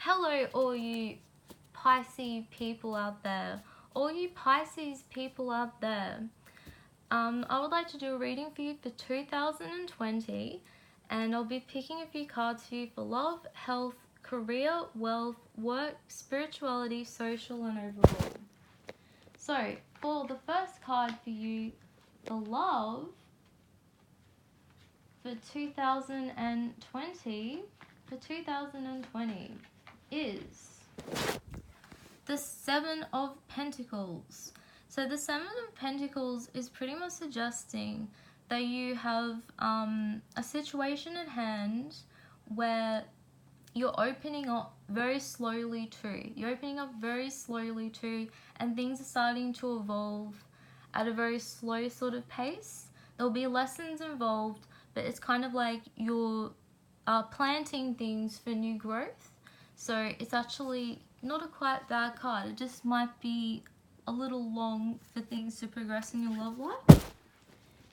Hello, all you Pisces people out there. All you Pisces people out there. I would like to do a reading for you for 2020, and I'll be picking a few cards for you for love, health, career, wealth, work, spirituality, social, and overall. So, for the first card for you, the love for 2020, is the Seven of Pentacles. So the Seven of Pentacles is pretty much suggesting that you have a situation at hand where you're opening up very slowly too. You're opening up very slowly too, and things are starting to evolve at a very slow sort of pace. There'll be lessons involved, but it's kind of like you're planting things for new growth. So it's actually not a quite bad card. It just might be a little long for things to progress in your love life.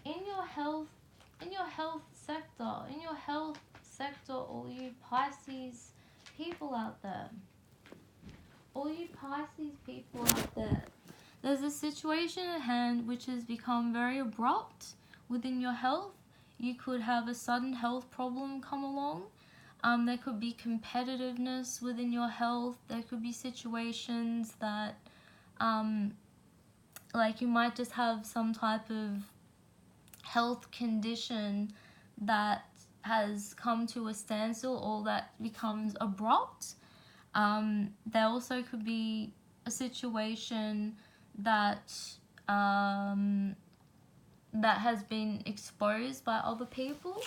In your health sector, all you Pisces people out there. There's a situation at hand which has become very abrupt within your health. You could have a sudden health problem come along. There could be competitiveness within your health. There could be situations that, like you might just have some type of health condition that has come to a standstill or that becomes abrupt. There also could be a situation that that has been exposed by other people.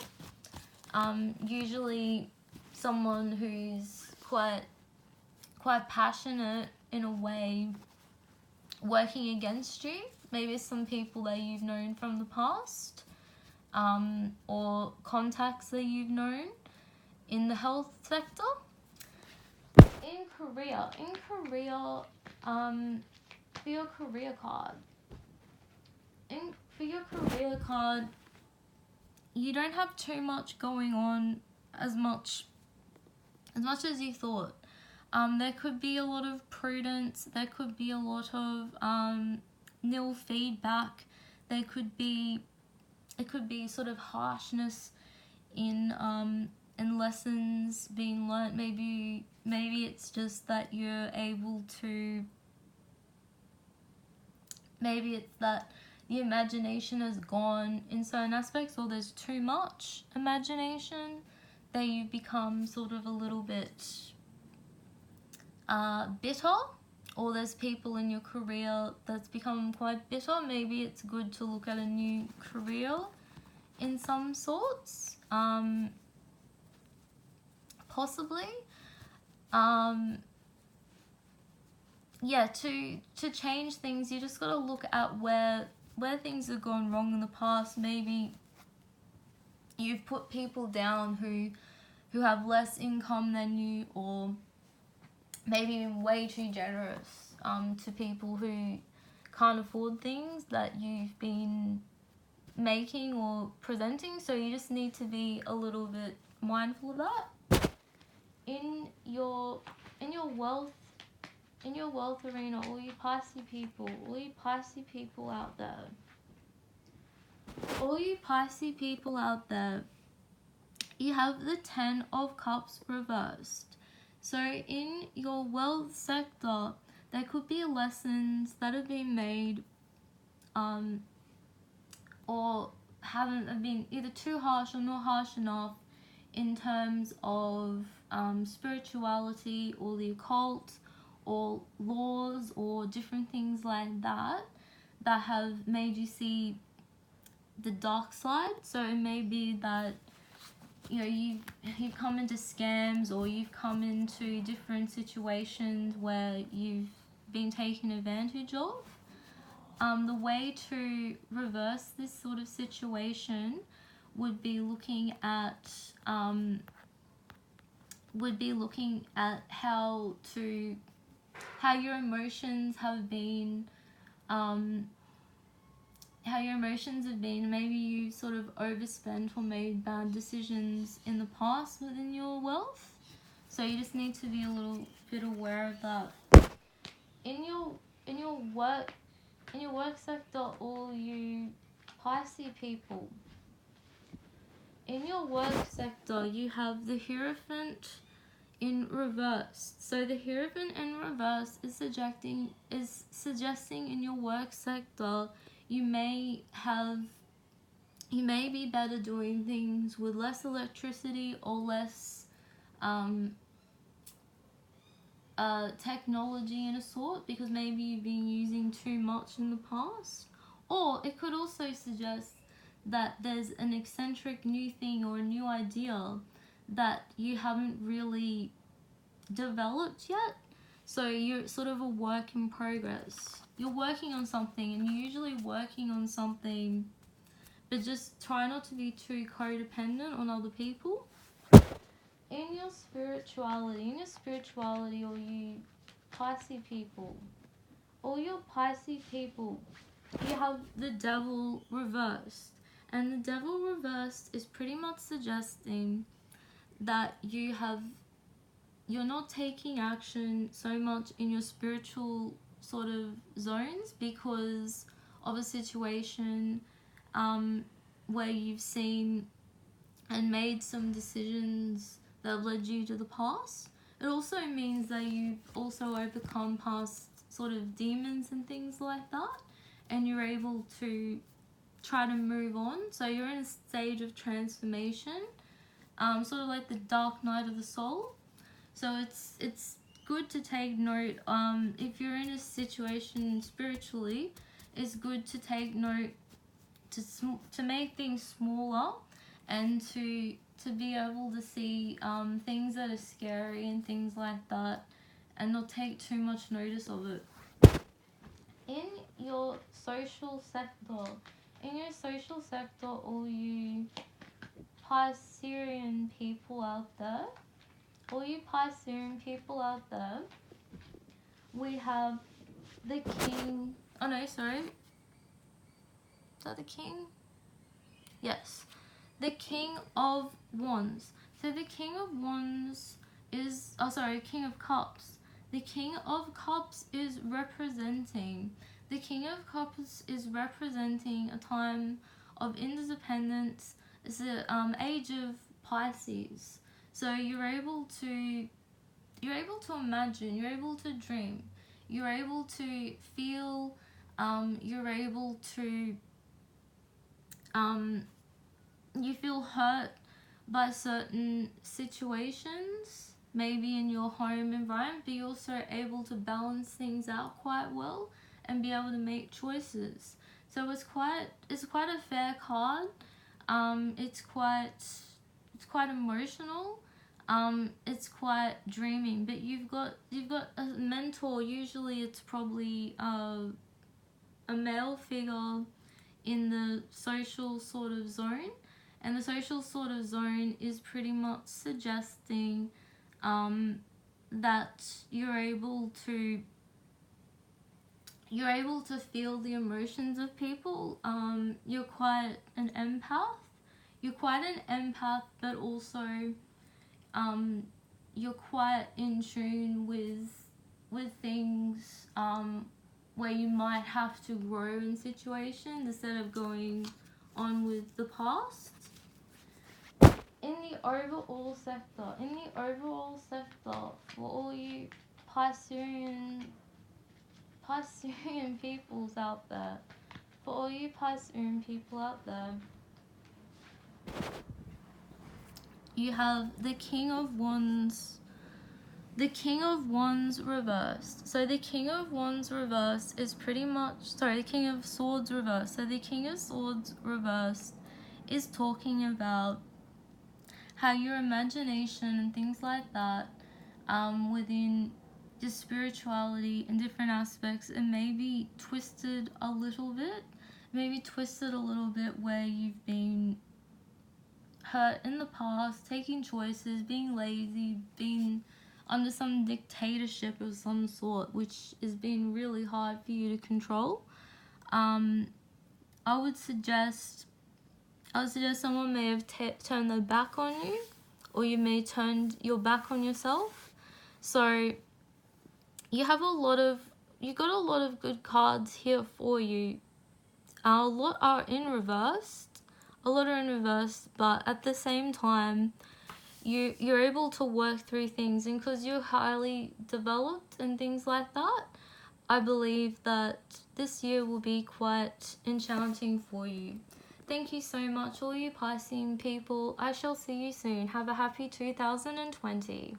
Usually someone who's quite passionate in a way working against you. Maybe some people that you've known from the past, or contacts that you've known in the health sector. In career, for your career card, you don't have too much going on as much as you thought. There could be a lot of prudence. There could be a lot of nil feedback. It could be sort of harshness in lessons being learnt. Maybe it's just that you're able to. Maybe it's that the imagination has gone in certain aspects, or there's too much imagination that you become sort of a little bit bitter, or there's people in your career that's become quite bitter. Maybe it's good to look at a new career in some sorts, possibly. To change things, you just got to look at where things have gone wrong in the past. Maybe you've put people down who have less income than you, or maybe been way too generous to people who can't afford things that you've been making or presenting. So you just need to be a little bit mindful of that. In your wealth arena, all you Pisces people out there, you have the 10 of Cups reversed. So in your wealth sector, there could be lessons that have been made, or haven't been either too harsh or not harsh enough in terms of spirituality or the occult or laws or different things like that have made you see the dark side. So it may be that you've come into scams, or you've come into different situations where you've been taken advantage of. The way to reverse this sort of situation would be looking at how your emotions have been. Maybe you sort of overspent or made bad decisions in the past within your wealth. So you just need to be a little bit aware of that. In your work sector, all you Pisces people, in your work sector, you have the Hierophant in reverse. So the Hierophant in reverse is suggesting in your work sector you may be better doing things with less electricity or less technology in a sort, because maybe you've been using too much in the past. Or it could also suggest that there's an eccentric new thing or a new idea that you haven't really developed yet. So you're sort of a work in progress. You're working on something, and you're usually working on something, but just try not to be too codependent on other people. In your spirituality, all you Pisces people, you have the Devil reversed. And the Devil reversed is pretty much suggesting that you're not taking action so much in your spiritual sort of zones because of a situation where you've seen and made some decisions that have led you to the past. It also means that you've also overcome past sort of demons and things like that, and you're able to try to move on. So you're in a stage of transformation, sort of like the dark night of the soul. So it's good to take note. If you're in a situation spiritually, it's good to take note to make things smaller, and to be able to see things that are scary and things like that, and not take too much notice of it. In your social sector, all you Piscean people out there, we have the King. Oh no, sorry. Is that the King? Yes. The King of Wands. So the King of Wands is, King of Cups. The King of Cups is representing a time of independence. It's the age of Pisces. So you're able to imagine, you're able to dream, you're able to feel, you're able to you feel hurt by certain situations, maybe in your home environment, but you're also able to balance things out quite well and be able to make choices. So it's quite a fair card. It's quite emotional. It's quite dreaming, but you've got a mentor. Usually it's probably a male figure in the social sort of zone, and the social sort of zone is pretty much suggesting that you're able to feel the emotions of people. You're quite an empath. But also you're quite in tune with things where you might have to grow in situations instead of going on with the past. In the overall sector, for all you Piscean peoples out there, you have the King of Wands. The King of Wands reversed. So the King of Wands reversed is pretty much, the King of Swords reversed. So the King of Swords reversed is talking about how your imagination and things like that, within the spirituality and different aspects, it may be twisted a little bit. Where you've been hurt in the past, taking choices, being lazy, being under some dictatorship of some sort, which has been really hard for you to control. I would suggest someone may have turned their back on you, or you may turn your back on yourself. So you got a lot of good cards here for you. A lot are in reverse. But at the same time, you're able to work through things, and because you're highly developed and things like that, I believe that this year will be quite enchanting for you. Thank you so much, all you Piscean people. I shall see you soon. Have a happy 2020.